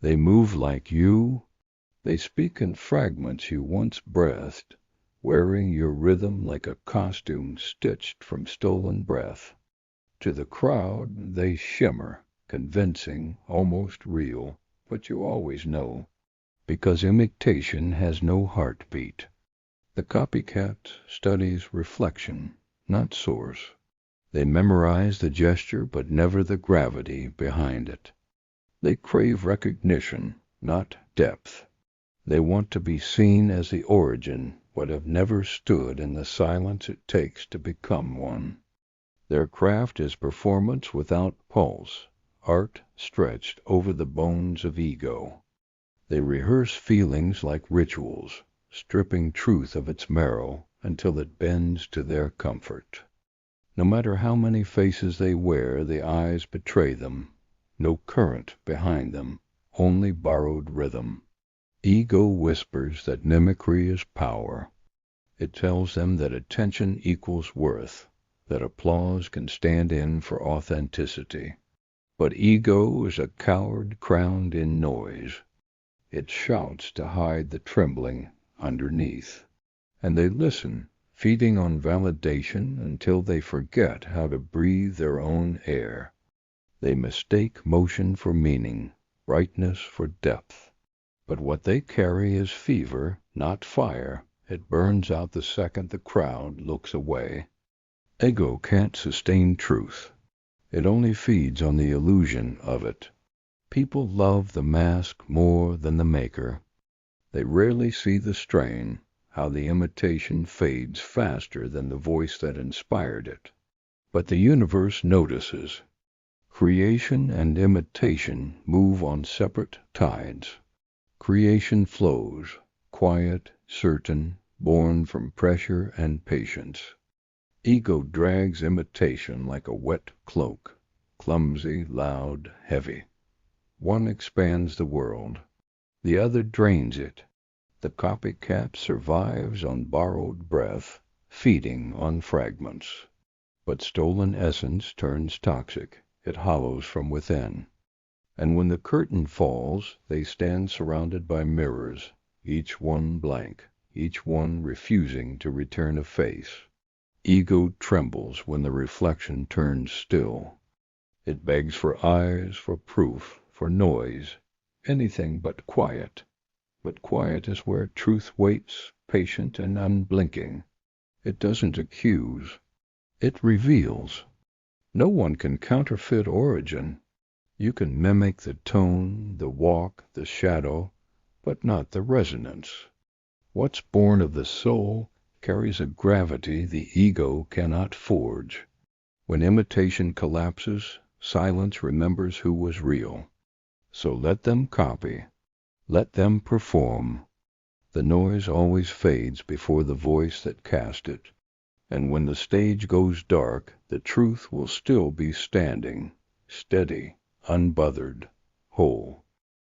They move like you. They speak in fragments you once breathed, wearing your rhythm like a costume stitched from stolen breath. To the crowd they shimmer, convincing, almost real, but you always know, because imitation has no heartbeat. The copycat studies reflection, not source. They memorize the gesture but never the gravity behind it. They crave recognition, not depth. They want to be seen as the origin, but have never stood in the silence it takes to become one. Their craft is performance without pulse, art stretched over the bones of ego. They rehearse feelings like rituals, stripping truth of its marrow until it bends to their comfort. No matter how many faces they wear, the eyes betray them. No current behind them, only borrowed rhythm. Ego whispers that mimicry is power. It tells them that attention equals worth, that applause can stand in for authenticity. But ego is a coward crowned in noise. It shouts to hide the trembling underneath. And they listen, feeding on validation until they forget how to breathe their own air. They mistake motion for meaning, brightness for depth. But what they carry is fever, not fire. It burns out the second the crowd looks away. Ego can't sustain truth. It only feeds on the illusion of it. People love the mask more than the maker. They rarely see the strain, how the imitation fades faster than the voice that inspired it. But the universe notices. Creation and imitation move on separate tides. Creation flows, quiet, certain, born from pressure and patience. Ego drags imitation like a wet cloak, clumsy, loud, heavy. One expands the world, the other drains it. The copycat survives on borrowed breath, feeding on fragments. But stolen essence turns toxic, it hollows from within. And when the curtain falls, they stand surrounded by mirrors, each one blank, each one refusing to return a face. Ego trembles when the reflection turns still. It begs for eyes, for proof, for noise, anything but quiet. But quiet is where truth waits, patient and unblinking. It doesn't accuse. It reveals. No one can counterfeit origin. You can mimic the tone, the walk, the shadow, but not the resonance. What's born of the soul carries a gravity the ego cannot forge. When imitation collapses, silence remembers who was real. So let them copy. Let them perform. The noise always fades before the voice that cast it. And when the stage goes dark, the truth will still be standing, steady, unbothered, whole.